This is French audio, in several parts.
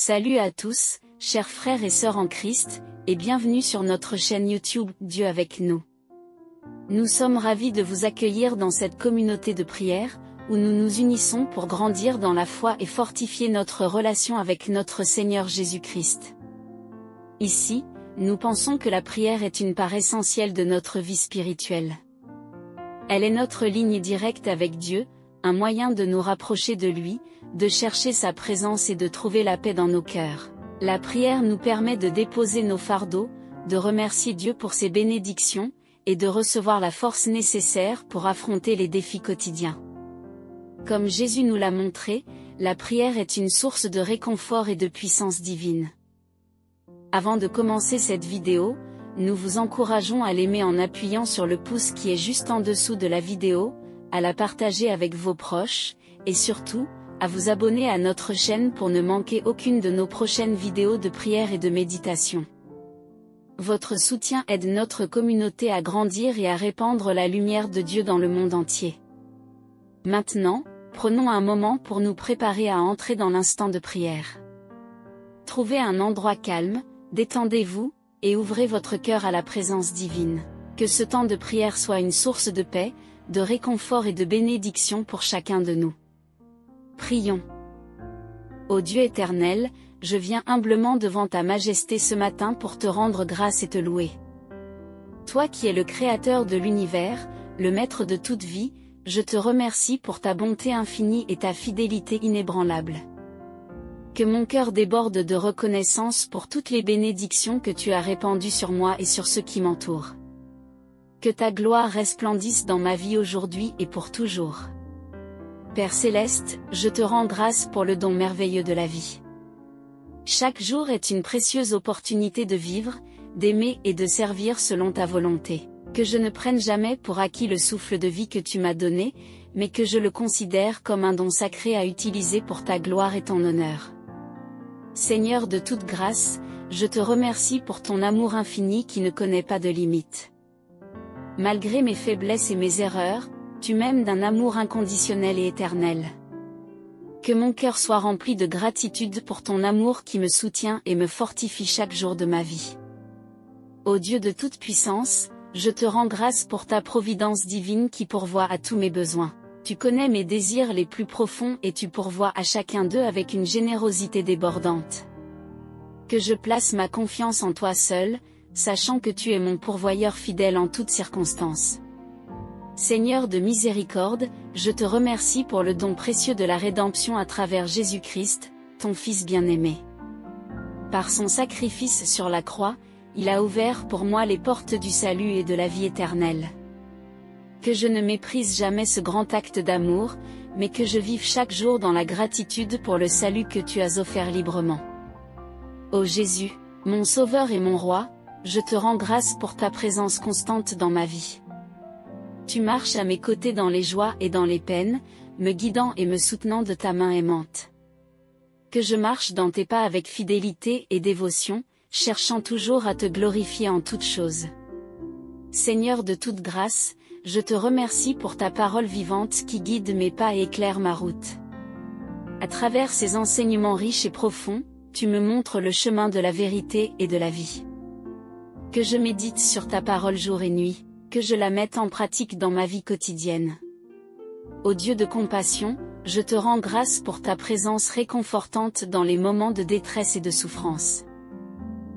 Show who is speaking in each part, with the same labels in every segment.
Speaker 1: Salut à tous, chers frères et sœurs en Christ, et bienvenue sur notre chaîne YouTube Dieu avec nous. Nous sommes ravis de vous accueillir dans cette communauté de prière, où nous nous unissons pour grandir dans la foi et fortifier notre relation avec notre Seigneur Jésus-Christ. Ici, nous pensons que la prière est une part essentielle de notre vie spirituelle. Elle est notre ligne directe avec Dieu, un moyen de nous rapprocher de lui, de chercher sa présence et de trouver la paix dans nos cœurs. La prière nous permet de déposer nos fardeaux, de remercier Dieu pour ses bénédictions, et de recevoir la force nécessaire pour affronter les défis quotidiens. Comme Jésus nous l'a montré, la prière est une source de réconfort et de puissance divine. Avant de commencer cette vidéo, nous vous encourageons à l'aimer en appuyant sur le pouce qui est juste en dessous de la vidéo, à la partager avec vos proches, et surtout, à vous abonner à notre chaîne pour ne manquer aucune de nos prochaines vidéos de prière et de méditation. Votre soutien aide notre communauté à grandir et à répandre la lumière de Dieu dans le monde entier. Maintenant, prenons un moment pour nous préparer à entrer dans l'instant de prière. Trouvez un endroit calme, détendez-vous, et ouvrez votre cœur à la présence divine. Que ce temps de prière soit une source de paix, de réconfort et de bénédiction pour chacun de nous. Prions. Ô Dieu éternel, je viens humblement devant ta majesté ce matin pour te rendre grâce et te louer. Toi qui es le créateur de l'univers, le maître de toute vie, je te remercie pour ta bonté infinie et ta fidélité inébranlable. Que mon cœur déborde de reconnaissance pour toutes les bénédictions que tu as répandues sur moi et sur ceux qui m'entourent. Que ta gloire resplendisse dans ma vie aujourd'hui et pour toujours. Père céleste, je te rends grâce pour le don merveilleux de la vie. Chaque jour est une précieuse opportunité de vivre, d'aimer et de servir selon ta volonté. Que je ne prenne jamais pour acquis le souffle de vie que tu m'as donné, mais que je le considère comme un don sacré à utiliser pour ta gloire et ton honneur. Seigneur de toute grâce, je te remercie pour ton amour infini qui ne connaît pas de limite. Malgré mes faiblesses et mes erreurs, tu m'aimes d'un amour inconditionnel et éternel. Que mon cœur soit rempli de gratitude pour ton amour qui me soutient et me fortifie chaque jour de ma vie. Ô Dieu de toute puissance, je te rends grâce pour ta providence divine qui pourvoit à tous mes besoins. Tu connais mes désirs les plus profonds et tu pourvois à chacun d'eux avec une générosité débordante. Que je place ma confiance en toi seul, sachant que tu es mon pourvoyeur fidèle en toutes circonstances. Seigneur de miséricorde, je te remercie pour le don précieux de la rédemption à travers Jésus-Christ, ton Fils bien-aimé. Par son sacrifice sur la croix, il a ouvert pour moi les portes du salut et de la vie éternelle. Que je ne méprise jamais ce grand acte d'amour, mais que je vive chaque jour dans la gratitude pour le salut que tu as offert librement. Ô Jésus, mon Sauveur et mon Roi, je te rends grâce pour ta présence constante dans ma vie. Tu marches à mes côtés dans les joies et dans les peines, me guidant et me soutenant de ta main aimante. Que je marche dans tes pas avec fidélité et dévotion, cherchant toujours à te glorifier en toutes choses. Seigneur de toute grâce, je te remercie pour ta parole vivante qui guide mes pas et éclaire ma route. À travers ces enseignements riches et profonds, tu me montres le chemin de la vérité et de la vie. Que je médite sur ta parole jour et nuit, que je la mette en pratique dans ma vie quotidienne. Ô Dieu de compassion, je te rends grâce pour ta présence réconfortante dans les moments de détresse et de souffrance.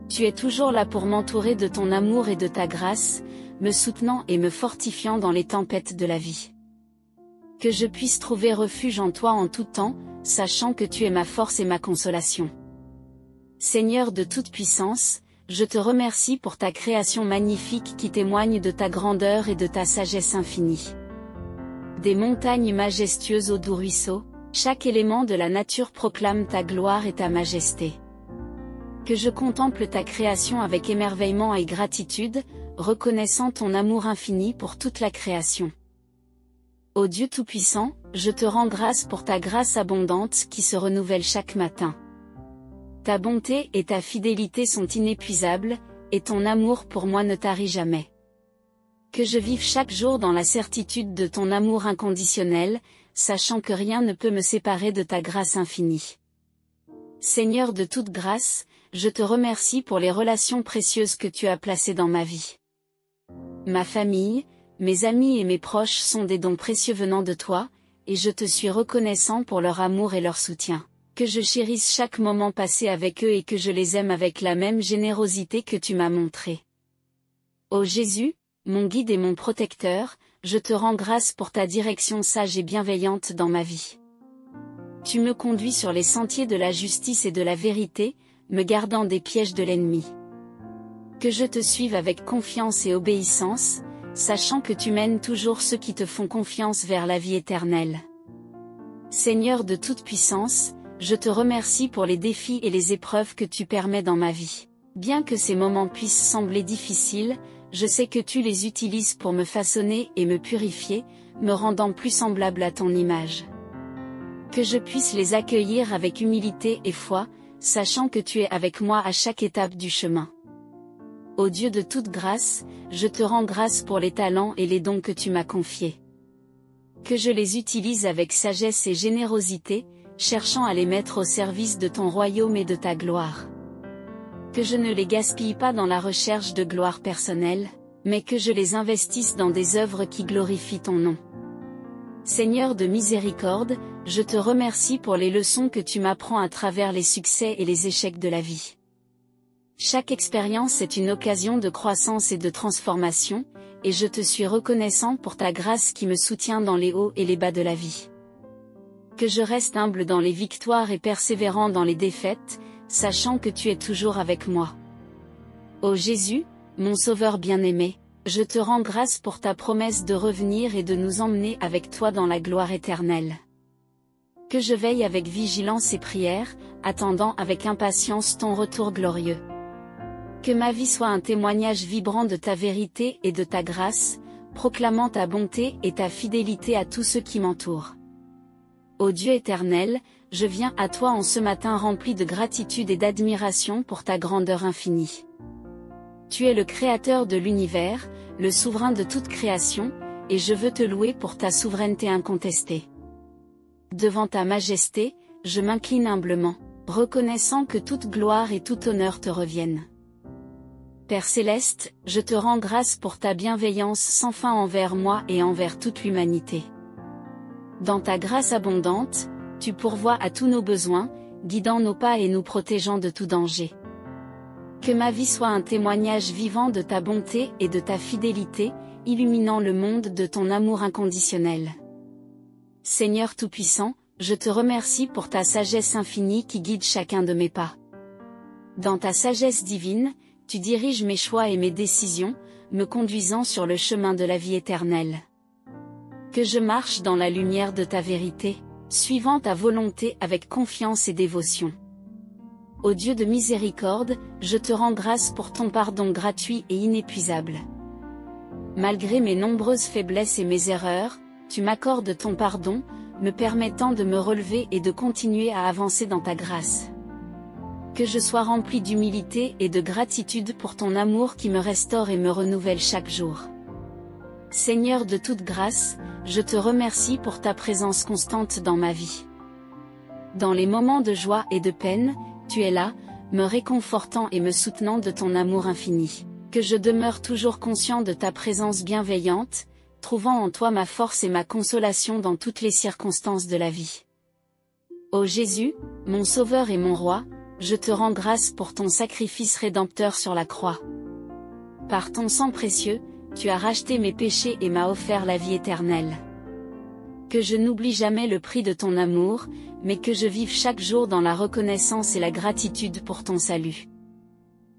Speaker 1: Tu es toujours là pour m'entourer de ton amour et de ta grâce, me soutenant et me fortifiant dans les tempêtes de la vie. Que je puisse trouver refuge en toi en tout temps, sachant que tu es ma force et ma consolation. Seigneur de toute puissance, je te remercie pour ta création magnifique qui témoigne de ta grandeur et de ta sagesse infinie. Des montagnes majestueuses aux doux ruisseaux, chaque élément de la nature proclame ta gloire et ta majesté. Que je contemple ta création avec émerveillement et gratitude, reconnaissant ton amour infini pour toute la création. Ô Dieu Tout-Puissant, je te rends grâce pour ta grâce abondante qui se renouvelle chaque matin. Ta bonté et ta fidélité sont inépuisables, et ton amour pour moi ne tarit jamais. Que je vive chaque jour dans la certitude de ton amour inconditionnel, sachant que rien ne peut me séparer de ta grâce infinie. Seigneur de toute grâce, je te remercie pour les relations précieuses que tu as placées dans ma vie. Ma famille, mes amis et mes proches sont des dons précieux venant de toi, et je te suis reconnaissant pour leur amour et leur soutien. Que je chérisse chaque moment passé avec eux et que je les aime avec la même générosité que tu m'as montrée. Ô Jésus, mon guide et mon protecteur, je te rends grâce pour ta direction sage et bienveillante dans ma vie. Tu me conduis sur les sentiers de la justice et de la vérité, me gardant des pièges de l'ennemi. Que je te suive avec confiance et obéissance, sachant que tu mènes toujours ceux qui te font confiance vers la vie éternelle. Seigneur de toute puissance, je te remercie pour les défis et les épreuves que tu permets dans ma vie. Bien que ces moments puissent sembler difficiles, je sais que tu les utilises pour me façonner et me purifier, me rendant plus semblable à ton image. Que je puisse les accueillir avec humilité et foi, sachant que tu es avec moi à chaque étape du chemin. Ô Dieu de toute grâce, je te rends grâce pour les talents et les dons que tu m'as confiés. Que je les utilise avec sagesse et générosité, cherchant à les mettre au service de ton royaume et de ta gloire. Que je ne les gaspille pas dans la recherche de gloire personnelle, mais que je les investisse dans des œuvres qui glorifient ton nom. Seigneur de miséricorde, je te remercie pour les leçons que tu m'apprends à travers les succès et les échecs de la vie. Chaque expérience est une occasion de croissance et de transformation, et je te suis reconnaissant pour ta grâce qui me soutient dans les hauts et les bas de la vie. Que je reste humble dans les victoires et persévérant dans les défaites, sachant que tu es toujours avec moi. Ô Jésus, mon Sauveur bien-aimé, je te rends grâce pour ta promesse de revenir et de nous emmener avec toi dans la gloire éternelle. Que je veille avec vigilance et prière, attendant avec impatience ton retour glorieux. Que ma vie soit un témoignage vibrant de ta vérité et de ta grâce, proclamant ta bonté et ta fidélité à tous ceux qui m'entourent. Ô Dieu éternel, je viens à toi en ce matin rempli de gratitude et d'admiration pour ta grandeur infinie. Tu es le Créateur de l'univers, le souverain de toute création, et je veux te louer pour ta souveraineté incontestée. Devant ta majesté, je m'incline humblement, reconnaissant que toute gloire et tout honneur te reviennent. Père céleste, je te rends grâce pour ta bienveillance sans fin envers moi et envers toute l'humanité. Dans ta grâce abondante, tu pourvois à tous nos besoins, guidant nos pas et nous protégeant de tout danger. Que ma vie soit un témoignage vivant de ta bonté et de ta fidélité, illuminant le monde de ton amour inconditionnel. Seigneur Tout-Puissant, je te remercie pour ta sagesse infinie qui guide chacun de mes pas. Dans ta sagesse divine, tu diriges mes choix et mes décisions, me conduisant sur le chemin de la vie éternelle. Que je marche dans la lumière de ta vérité, suivant ta volonté avec confiance et dévotion. Ô Dieu de miséricorde, je te rends grâce pour ton pardon gratuit et inépuisable. Malgré mes nombreuses faiblesses et mes erreurs, tu m'accordes ton pardon, me permettant de me relever et de continuer à avancer dans ta grâce. Que je sois rempli d'humilité et de gratitude pour ton amour qui me restaure et me renouvelle chaque jour. Seigneur de toute grâce, je te remercie pour ta présence constante dans ma vie. Dans les moments de joie et de peine, tu es là, me réconfortant et me soutenant de ton amour infini. Que je demeure toujours conscient de ta présence bienveillante, trouvant en toi ma force et ma consolation dans toutes les circonstances de la vie. Ô Jésus, mon Sauveur et mon Roi, je te rends grâce pour ton sacrifice rédempteur sur la croix. Par ton sang précieux, tu as racheté mes péchés et m'as offert la vie éternelle. Que je n'oublie jamais le prix de ton amour, mais que je vive chaque jour dans la reconnaissance et la gratitude pour ton salut.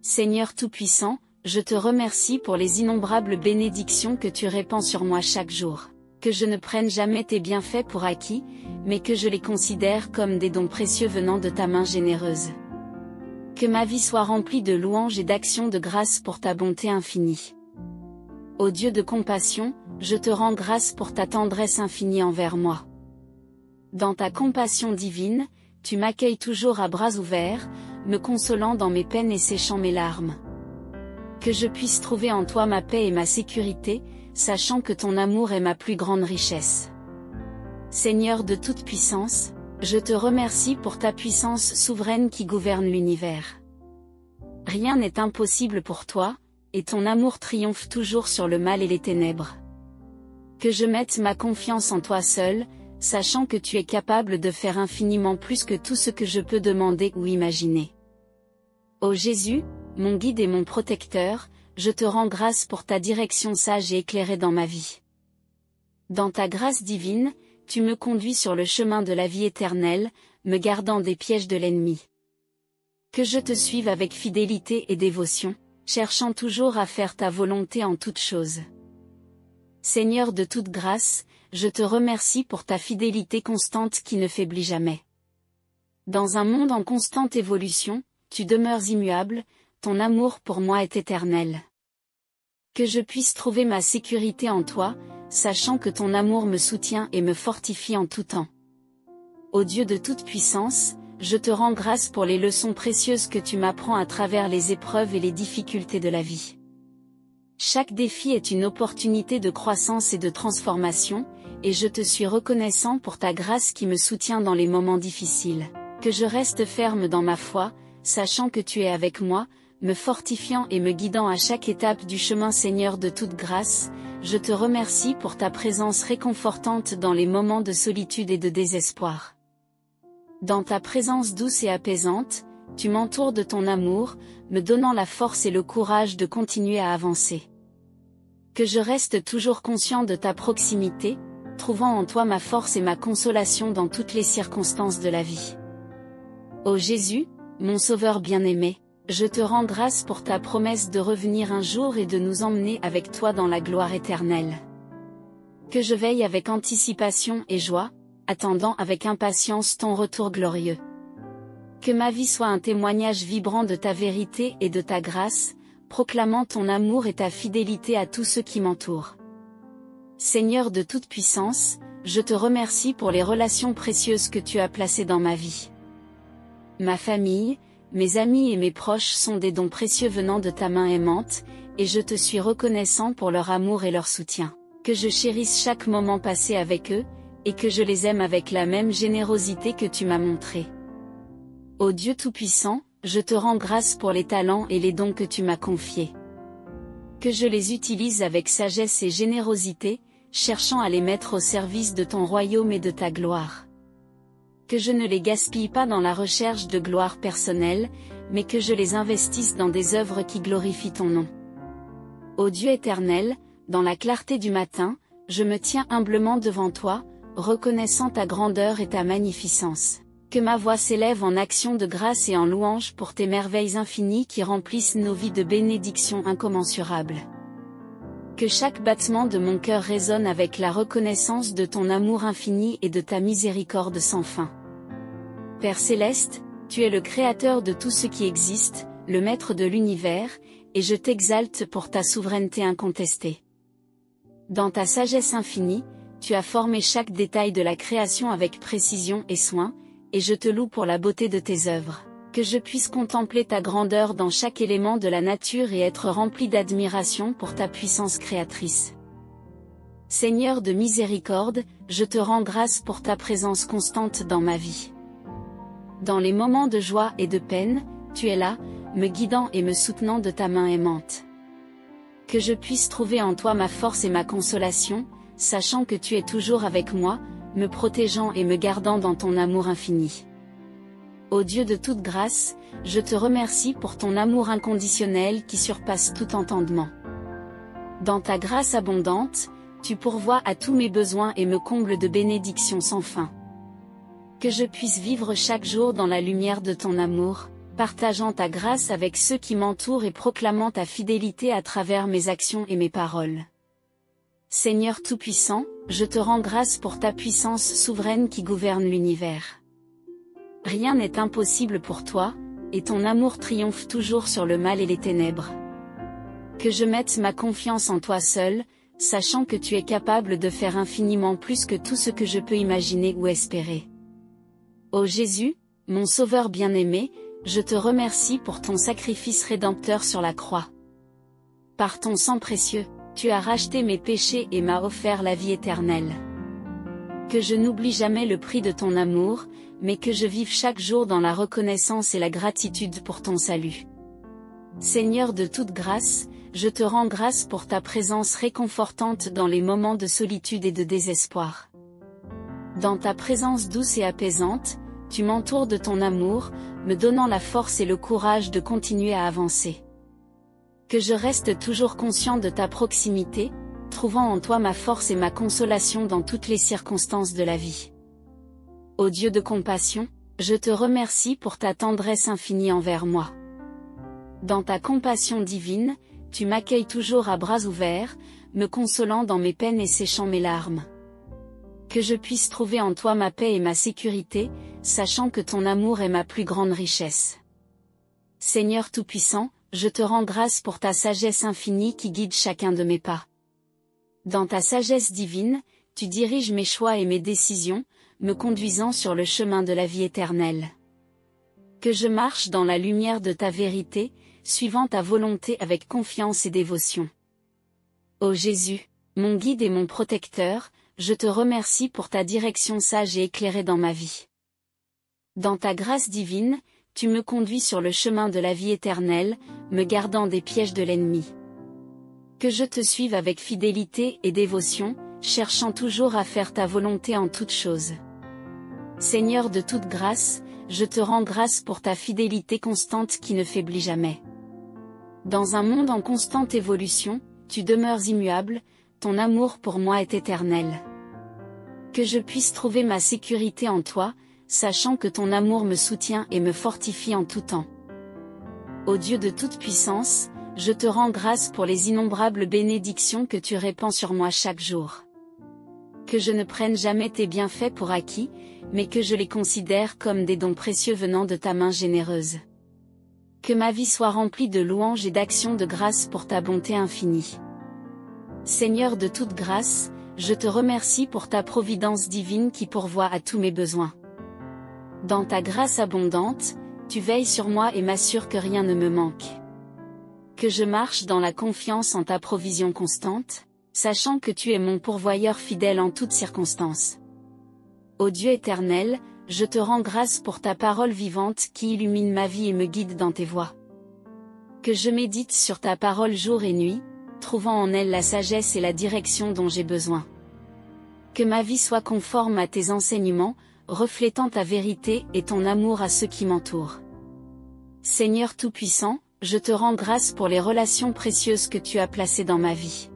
Speaker 1: Seigneur Tout-Puissant, je te remercie pour les innombrables bénédictions que tu répands sur moi chaque jour. Que je ne prenne jamais tes bienfaits pour acquis, mais que je les considère comme des dons précieux venant de ta main généreuse. Que ma vie soit remplie de louanges et d'actions de grâce pour ta bonté infinie. Ô Dieu de compassion, je te rends grâce pour ta tendresse infinie envers moi. Dans ta compassion divine, tu m'accueilles toujours à bras ouverts, me consolant dans mes peines et séchant mes larmes. Que je puisse trouver en toi ma paix et ma sécurité, sachant que ton amour est ma plus grande richesse. Seigneur de toute puissance, Je te remercie pour ta puissance souveraine qui gouverne l'univers. Rien n'est impossible pour toi, et ton amour triomphe toujours sur le mal et les ténèbres. Que je mette ma confiance en toi seul, sachant que tu es capable de faire infiniment plus que tout ce que je peux demander ou imaginer. Ô Jésus, mon guide et mon protecteur, je te rends grâce pour ta direction sage et éclairée dans ma vie. Dans ta grâce divine, tu me conduis sur le chemin de la vie éternelle, me gardant des pièges de l'ennemi. Que je te suive avec fidélité et dévotion, cherchant toujours à faire ta volonté en toutes choses. Seigneur de toute grâce, je te remercie pour ta fidélité constante qui ne faiblit jamais. Dans un monde en constante évolution, tu demeures immuable, ton amour pour moi est éternel. Que je puisse trouver ma sécurité en toi, sachant que ton amour me soutient et me fortifie en tout temps. Ô Dieu de toute puissance, je te rends grâce pour les leçons précieuses que tu m'apprends à travers les épreuves et les difficultés de la vie. Chaque défi est une opportunité de croissance et de transformation, et je te suis reconnaissant pour ta grâce qui me soutient dans les moments difficiles. Que je reste ferme dans ma foi, sachant que tu es avec moi, me fortifiant et me guidant à chaque étape du chemin. Seigneur de toute grâce, je te remercie pour ta présence réconfortante dans les moments de solitude et de désespoir. Dans ta présence douce et apaisante, tu m'entoures de ton amour, me donnant la force et le courage de continuer à avancer. Que je reste toujours conscient de ta proximité, trouvant en toi ma force et ma consolation dans toutes les circonstances de la vie. Ô Jésus, mon Sauveur bien-aimé, je te rends grâce pour ta promesse de revenir un jour et de nous emmener avec toi dans la gloire éternelle. Que je veille avec anticipation et joie, attendant avec impatience ton retour glorieux. Que ma vie soit un témoignage vibrant de ta vérité et de ta grâce, proclamant ton amour et ta fidélité à tous ceux qui m'entourent. Seigneur de toute puissance, je te remercie pour les relations précieuses que tu as placées dans ma vie. Ma famille, mes amis et mes proches sont des dons précieux venant de ta main aimante, et je te suis reconnaissant pour leur amour et leur soutien. Que je chérisse chaque moment passé avec eux, et que je les aime avec la même générosité que tu m'as montrée. Ô Dieu Tout-Puissant, je te rends grâce pour les talents et les dons que tu m'as confiés. Que je les utilise avec sagesse et générosité, cherchant à les mettre au service de ton royaume et de ta gloire. Que je ne les gaspille pas dans la recherche de gloire personnelle, mais que je les investisse dans des œuvres qui glorifient ton nom. Ô Dieu éternel, dans la clarté du matin, je me tiens humblement devant toi, reconnaissant ta grandeur et ta magnificence. Que ma voix s'élève en action de grâce et en louange pour tes merveilles infinies qui remplissent nos vies de bénédictions incommensurables. Que chaque battement de mon cœur résonne avec la reconnaissance de ton amour infini et de ta miséricorde sans fin. Père céleste, tu es le créateur de tout ce qui existe, le maître de l'univers, et je t'exalte pour ta souveraineté incontestée. Dans ta sagesse infinie, tu as formé chaque détail de la création avec précision et soin, et je te loue pour la beauté de tes œuvres. Que je puisse contempler ta grandeur dans chaque élément de la nature et être rempli d'admiration pour ta puissance créatrice. Seigneur de miséricorde, je te rends grâce pour ta présence constante dans ma vie. Dans les moments de joie et de peine, tu es là, me guidant et me soutenant de ta main aimante. Que je puisse trouver en toi ma force et ma consolation, sachant que tu es toujours avec moi, me protégeant et me gardant dans ton amour infini. Ô Dieu de toute grâce, je te remercie pour ton amour inconditionnel qui surpasse tout entendement. Dans ta grâce abondante, tu pourvois à tous mes besoins et me combles de bénédictions sans fin. Que je puisse vivre chaque jour dans la lumière de ton amour, partageant ta grâce avec ceux qui m'entourent et proclamant ta fidélité à travers mes actions et mes paroles. Seigneur Tout-Puissant, je te rends grâce pour ta puissance souveraine qui gouverne l'univers. Rien n'est impossible pour toi, et ton amour triomphe toujours sur le mal et les ténèbres. Que je mette ma confiance en toi seul, sachant que tu es capable de faire infiniment plus que tout ce que je peux imaginer ou espérer. Ô Jésus, mon Sauveur bien-aimé, je te remercie pour ton sacrifice rédempteur sur la croix. Par ton sang précieux, tu as racheté mes péchés et m'as offert la vie éternelle. Que je n'oublie jamais le prix de ton amour, mais que je vive chaque jour dans la reconnaissance et la gratitude pour ton salut. Seigneur de toute grâce, je te rends grâce pour ta présence réconfortante dans les moments de solitude et de désespoir. Dans ta présence douce et apaisante, tu m'entoures de ton amour, me donnant la force et le courage de continuer à avancer. Que je reste toujours conscient de ta proximité, trouvant en toi ma force et ma consolation dans toutes les circonstances de la vie. Ô Dieu de compassion, je te remercie pour ta tendresse infinie envers moi. Dans ta compassion divine, tu m'accueilles toujours à bras ouverts, me consolant dans mes peines et séchant mes larmes. Que je puisse trouver en toi ma paix et ma sécurité, sachant que ton amour est ma plus grande richesse. Seigneur Tout-Puissant, je te rends grâce pour ta sagesse infinie qui guide chacun de mes pas. Dans ta sagesse divine, tu diriges mes choix et mes décisions, me conduisant sur le chemin de la vie éternelle. Que je marche dans la lumière de ta vérité, suivant ta volonté avec confiance et dévotion. Ô Jésus, mon guide et mon protecteur, je te remercie pour ta direction sage et éclairée dans ma vie. Dans ta grâce divine, tu me conduis sur le chemin de la vie éternelle, me gardant des pièges de l'ennemi. Que je te suive avec fidélité et dévotion, cherchant toujours à faire ta volonté en toutes choses. Seigneur de toute grâce, je te rends grâce pour ta fidélité constante qui ne faiblit jamais. Dans un monde en constante évolution, tu demeures immuable, ton amour pour moi est éternel. Que je puisse trouver ma sécurité en toi, sachant que ton amour me soutient et me fortifie en tout temps. Ô Dieu de toute puissance, je te rends grâce pour les innombrables bénédictions que tu répands sur moi chaque jour. Que je ne prenne jamais tes bienfaits pour acquis, mais que je les considère comme des dons précieux venant de ta main généreuse. Que ma vie soit remplie de louanges et d'actions de grâce pour ta bonté infinie. Seigneur de toute grâce, je te remercie pour ta providence divine qui pourvoit à tous mes besoins. Dans ta grâce abondante, tu veilles sur moi et m'assures que rien ne me manque. Que je marche dans la confiance en ta provision constante, sachant que tu es mon pourvoyeur fidèle en toutes circonstances. Ô Dieu éternel, je te rends grâce pour ta parole vivante qui illumine ma vie et me guide dans tes voies. Que je médite sur ta parole jour et nuit, trouvant en elle la sagesse et la direction dont j'ai besoin. Que ma vie soit conforme à tes enseignements, reflétant ta vérité et ton amour à ceux qui m'entourent. Seigneur Tout-Puissant, je te rends grâce pour les relations précieuses que tu as placées dans ma vie.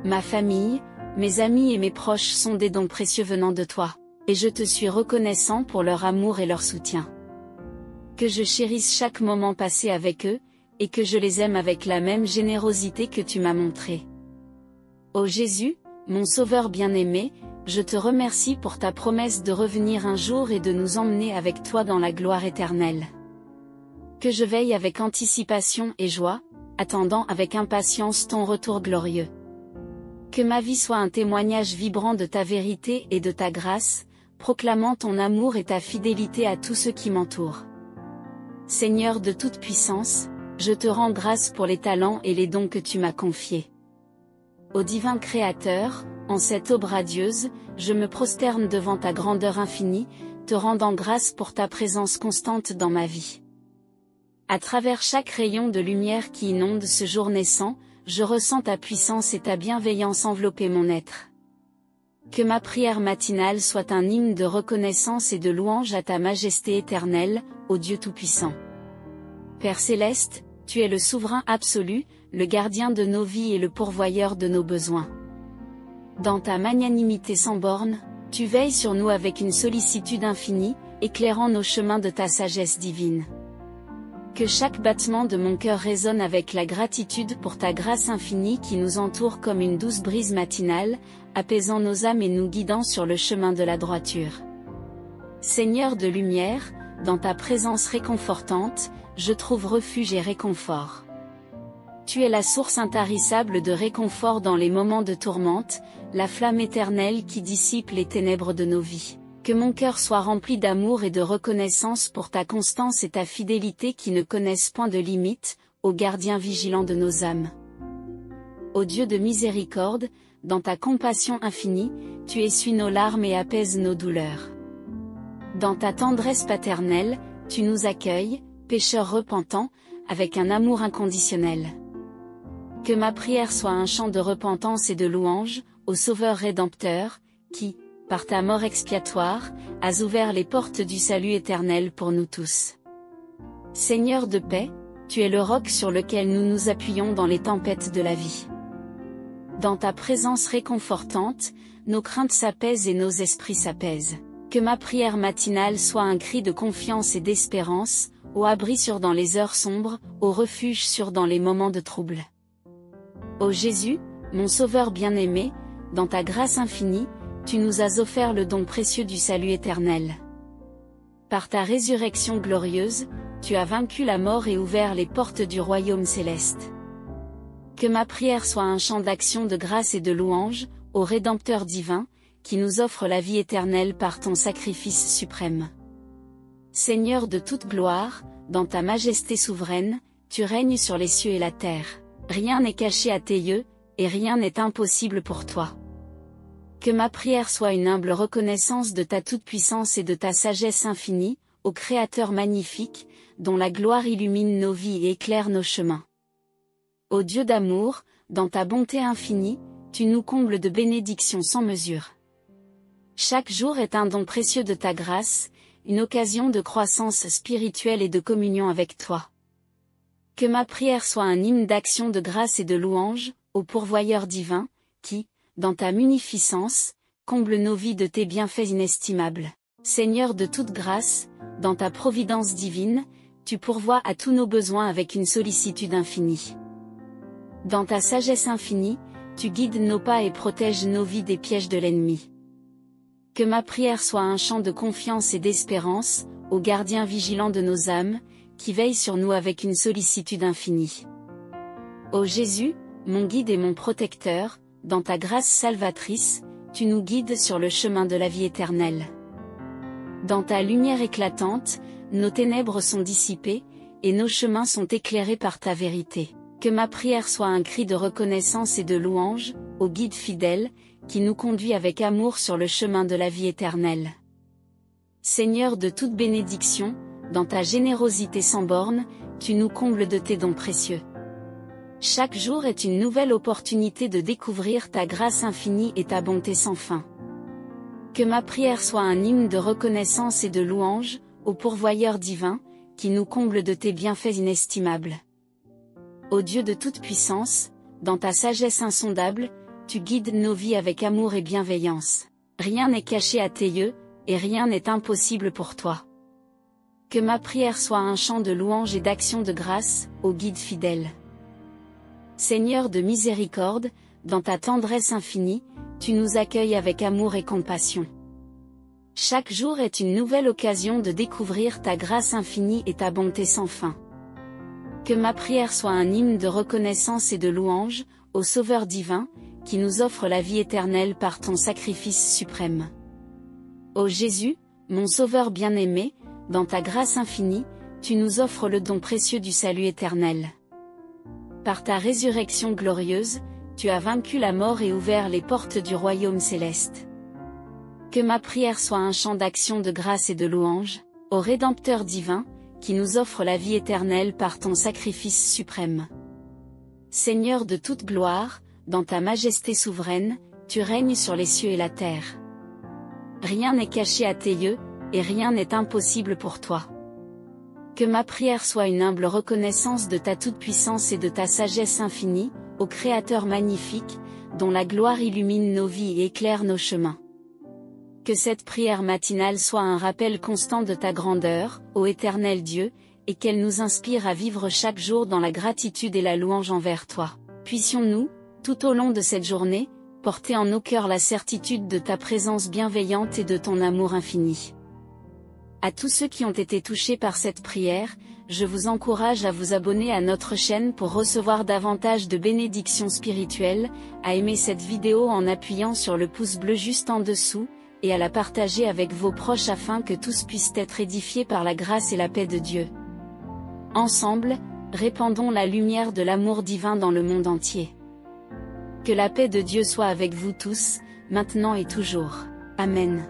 Speaker 1: Ma famille, mes amis et mes proches sont des dons précieux venant de toi, et je te suis reconnaissant pour leur amour et leur soutien. Que je chérisse chaque moment passé avec eux, et que je les aime avec la même générosité que tu m'as montrée. Ô Jésus, mon Sauveur bien-aimé, je te remercie pour ta promesse de revenir un jour et de nous emmener avec toi dans la gloire éternelle. Que je veille avec anticipation et joie, attendant avec impatience ton retour glorieux. Que ma vie soit un témoignage vibrant de ta vérité et de ta grâce, proclamant ton amour et ta fidélité à tous ceux qui m'entourent. Seigneur de toute puissance, je te rends grâce pour les talents et les dons que tu m'as confiés. Ô divin Créateur, en cette aube radieuse, je me prosterne devant ta grandeur infinie, te rendant grâce pour ta présence constante dans ma vie. À travers chaque rayon de lumière qui inonde ce jour naissant, je ressens ta puissance et ta bienveillance envelopper mon être. Que ma prière matinale soit un hymne de reconnaissance et de louange à ta majesté éternelle, ô Dieu Tout-Puissant. Père Céleste, tu es le souverain absolu, le gardien de nos vies et le pourvoyeur de nos besoins. Dans ta magnanimité sans bornes, tu veilles sur nous avec une sollicitude infinie, éclairant nos chemins de ta sagesse divine. Que chaque battement de mon cœur résonne avec la gratitude pour ta grâce infinie qui nous entoure comme une douce brise matinale, apaisant nos âmes et nous guidant sur le chemin de la droiture. Seigneur de lumière, dans ta présence réconfortante, je trouve refuge et réconfort. Tu es la source intarissable de réconfort dans les moments de tourmente, la flamme éternelle qui dissipe les ténèbres de nos vies. Que mon cœur soit rempli d'amour et de reconnaissance pour ta constance et ta fidélité qui ne connaissent point de limites, ô gardien vigilant de nos âmes. Ô Dieu de miséricorde, dans ta compassion infinie, tu essuies nos larmes et apaises nos douleurs. Dans ta tendresse paternelle, tu nous accueilles, pécheurs repentants, avec un amour inconditionnel. Que ma prière soit un chant de repentance et de louange, au Sauveur Rédempteur, qui, par ta mort expiatoire, as ouvert les portes du salut éternel pour nous tous. Seigneur de paix, tu es le roc sur lequel nous nous appuyons dans les tempêtes de la vie. Dans ta présence réconfortante, nos craintes s'apaisent et nos esprits s'apaisent. Que ma prière matinale soit un cri de confiance et d'espérance, au abri sûr dans les heures sombres, au refuge sûr dans les moments de trouble. Ô Jésus, mon Sauveur bien-aimé, dans ta grâce infinie, tu nous as offert le don précieux du salut éternel. Par ta résurrection glorieuse, tu as vaincu la mort et ouvert les portes du royaume céleste. Que ma prière soit un chant d'action de grâce et de louange, au Rédempteur divin, qui nous offre la vie éternelle par ton sacrifice suprême. Seigneur de toute gloire, dans ta majesté souveraine, tu règnes sur les cieux et la terre. Rien n'est caché à tes yeux, et rien n'est impossible pour toi. Que ma prière soit une humble reconnaissance de ta toute-puissance et de ta sagesse infinie, ô Créateur magnifique, dont la gloire illumine nos vies et éclaire nos chemins. Ô Dieu d'amour, dans ta bonté infinie, tu nous combles de bénédictions sans mesure. Chaque jour est un don précieux de ta grâce, une occasion de croissance spirituelle et de communion avec toi. Que ma prière soit un hymne d'action de grâce et de louange, ô pourvoyeur divin, qui, dans ta munificence, comble nos vies de tes bienfaits inestimables. Seigneur de toute grâce, dans ta providence divine, tu pourvois à tous nos besoins avec une sollicitude infinie. Dans ta sagesse infinie, tu guides nos pas et protèges nos vies des pièges de l'ennemi. Que ma prière soit un chant de confiance et d'espérance, ô gardien vigilant de nos âmes, qui veille sur nous avec une sollicitude infinie. Ô Jésus, mon guide et mon protecteur, dans ta grâce salvatrice, tu nous guides sur le chemin de la vie éternelle. Dans ta lumière éclatante, nos ténèbres sont dissipées, et nos chemins sont éclairés par ta vérité. Que ma prière soit un cri de reconnaissance et de louange, ô guide fidèle, qui nous conduit avec amour sur le chemin de la vie éternelle. Seigneur de toute bénédiction, dans ta générosité sans borne, tu nous combles de tes dons précieux. Chaque jour est une nouvelle opportunité de découvrir ta grâce infinie et ta bonté sans fin. Que ma prière soit un hymne de reconnaissance et de louange, ô pourvoyeur divin, qui nous comble de tes bienfaits inestimables. Ô Dieu de toute puissance, dans ta sagesse insondable, tu guides nos vies avec amour et bienveillance. Rien n'est caché à tes yeux, et rien n'est impossible pour toi. Que ma prière soit un chant de louange et d'action de grâce, ô guide fidèle. Seigneur de miséricorde, dans ta tendresse infinie, tu nous accueilles avec amour et compassion. Chaque jour est une nouvelle occasion de découvrir ta grâce infinie et ta bonté sans fin. Que ma prière soit un hymne de reconnaissance et de louange, ô Sauveur divin, qui nous offre la vie éternelle par ton sacrifice suprême. Ô Jésus, mon Sauveur bien-aimé, dans ta grâce infinie, tu nous offres le don précieux du salut éternel. Par ta résurrection glorieuse, tu as vaincu la mort et ouvert les portes du royaume céleste. Que ma prière soit un chant d'action de grâce et de louange, ô Rédempteur divin, qui nous offre la vie éternelle par ton sacrifice suprême. Seigneur de toute gloire, dans ta majesté souveraine, tu règnes sur les cieux et la terre. Rien n'est caché à tes yeux, et rien n'est impossible pour toi. Que ma prière soit une humble reconnaissance de ta toute-puissance et de ta sagesse infinie, ô Créateur magnifique, dont la gloire illumine nos vies et éclaire nos chemins. Que cette prière matinale soit un rappel constant de ta grandeur, ô éternel Dieu, et qu'elle nous inspire à vivre chaque jour dans la gratitude et la louange envers toi. Puissions-nous, tout au long de cette journée, porter en nos cœurs la certitude de ta présence bienveillante et de ton amour infini. À tous ceux qui ont été touchés par cette prière, je vous encourage à vous abonner à notre chaîne pour recevoir davantage de bénédictions spirituelles, à aimer cette vidéo en appuyant sur le pouce bleu juste en dessous, et à la partager avec vos proches afin que tous puissent être édifiés par la grâce et la paix de Dieu. Ensemble, répandons la lumière de l'amour divin dans le monde entier. Que la paix de Dieu soit avec vous tous, maintenant et toujours. Amen.